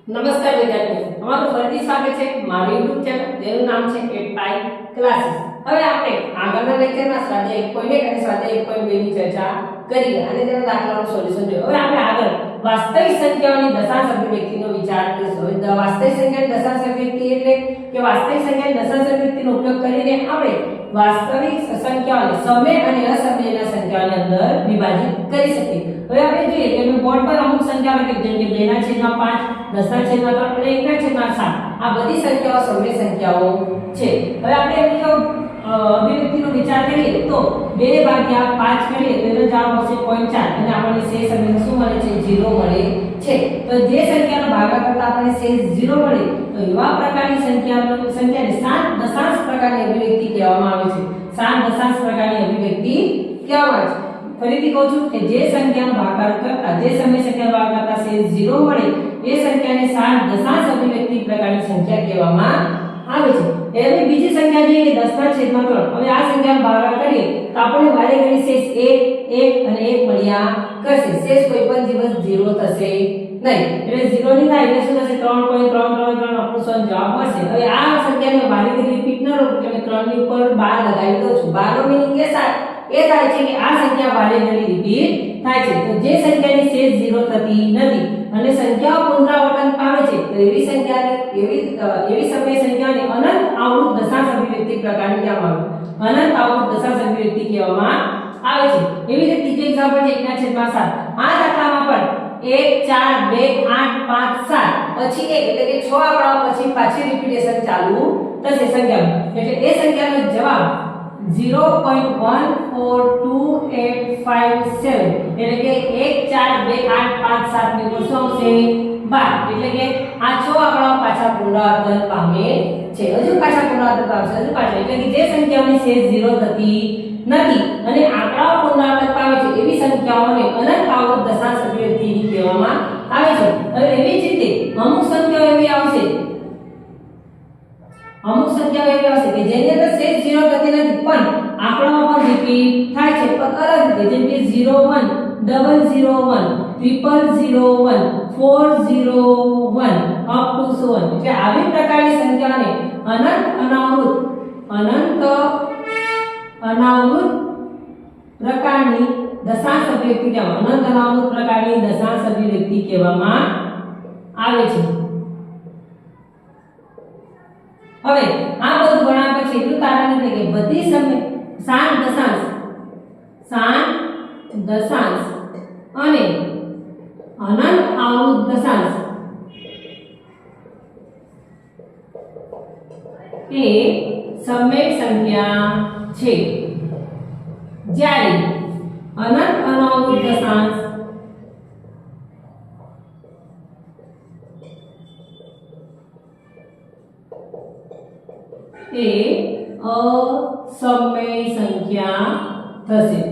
નમસ્કાર વિદ્યાર્થીઓ, તમારું ફરીથી સ્વાગત છે મારી YouTube ચેનલ જેનું નામ છે 8pi ક્લાસીસ। હવે આપણે આગળના લેક્ચરમાં સ્વાધ્યાય 1.1 અને સ્વાધ્યાય 1.2 ની ચર્ચા કરી અને તેના દાખલાનું સોલ્યુશન જોયું। હવે આપણે આગળ વાસ્તવિક સંખ્યાઓની દશાંશ અભિવ્યક્તિનો વિચાર કરીશું। હવે વાસ્તવિક સંખ્યાની દશાંશ અભિવ્યક્તિ એટલે કે વાસ્તવિક સંખ્યાની દશાંશ અભિવ્યક્તિનો ઉપયોગ કરીને આપણે વાસ્તવિક સંખ્યાઓને સમય અને અસમયના સંખ્યાઓની અંદર વિભાજિત કરી શકીએ। હવે આપણે જોઈએ કે મેં બોર્ડ પર અમુક સંખ્યાઓ લખી જેમ કે 2/5, 10/3 અને 1/7 આ બધી સંખ્યાઓ સમય સંખ્યાઓ છે। હવે આપણે એની જો અભિવ્યક્તિનો વિચાર કરીએ તો 2/5 કરીએ તો એનો જવાબ આવશે 0.4 અને આપણને શેષ અભિવ્યક્તિ શું મળે છે 0 મળે છે। તો જે સંખ્યાનો ભાગાકાર કરતા આપણને શેષ 0 મળે તો એવા પ્રકારની સંખ્યાને શાંત દશાંશ પ્રકારની અભિવ્યક્તિ કહેવામાં આવે છે। શાંત દશાંશ પ્રકારની અભિવ્યક્તિ કહેવામાં આવે છે। ફરીથી કહું છું કે જે સંખ્યાનો ભાગાકાર કરતા જે સમય સંખ્યાનો ભાગાકાર કરતા શેષ 0 મળે એ સંખ્યાને શાંત દશાંશ અભિવ્યક્તિ પ્રકારની સંખ્યા કહેવામાં આવે છે। હવે બીજી સંખ્યા જોઈએ કે 10/3। હવે આ સંખ્યાનો ભાગાકાર કરીએ તો આપણે વારે ઘડી શેષ 1 1 અને 1 મળ્યા કરશે। શેષ કોઈ પણ દિવસ 0 થશે નહીં, એટલે 0 નહીં થાય એટલે શું થશે 3.333 આપણો જવાબ મળશે। હવે આ સંખ્યાને વારે ઘડી રિપીટ ન કરો એટલે 3 ની ઉપર 12 લગાવી દઉં છું। 12 નો મીનિંગ એ થાય છે કે આ સંખ્યા વારે ઘડી રિપીટ થાય છે। તો જે સંખ્યાની શેષ 0 થતી નથી અને સંખ્યાઓ પુનરાવર્તન પામે છે તો એવી સંખ્યાને એવી સમય સંખ્યાને અનંત આવૃત દશાંશ અભિવ્યક્તિ પ્રકારની કહેવામાં આવે। અનંત આવૃત દશાંશ અભિવ્યક્તિ કહેવામાં આવે છે। એવી રીતે ત્રીજો એક્ઝામ્પલ છે 1/7। આ દાખલામાં પણ 1 4 2 8 5 7 પછી 1 એટલે કે 6 આંકડાઓ પછી પાછી રિપીટેશન ચાલુ થશે સંખ્યામાં, એટલે એ સંખ્યાનો જવાબ 0.142857 એટલે કે 1 4 2 8 5 7 ની ઉપર શું આવશે 12 એટલે કે આ 6 આંકડાઓ પાછા પુનરાવર્તન પામે છે। હજુ પાછા પુનરાવર્તન પામશે હજુ પાછા એટલે કે જે સંખ્યાઓની શેષ 0 થતી નથી અને આંકડાઓ પુનરાવર્તન પામે છે એવી સંખ્યાઓને અનંત આવૃત દશાંશ અભિવ્યક્તિ કહેવામાં આવે છે। હવે એવી જ રીતે અમુક સંખ્યાઓ એવી આવશે કે જેની અંદર શેષ 0 થતી નથી પણ આંકડાઓ પર રિપીટ થાય છે પણ અલગ રીતે જેમ કે 01 001 0001 401 અપ ટુ 100 એટલે આવી પ્રકારની સંખ્યાને અનંત અનાવૃત પ્રકારની દશાંશ અભિવ્યક્તિ કહેવામાં અનંત અનાવૃત પ્રકારની દશાંશ અભિવ્યક્તિ કહેવામાં આવે છે। હવે આ બધું ગણ્યા પછી એટલું તારણ નીકળે કે બધી સમય શાંત દશાંશ અને અનંત આવૃત દશાંશ એ સમય સંખ્યા છે, જ્યારે અનંત અનાવૃત દશાંશ એ અસમય સંખ્યા થશે।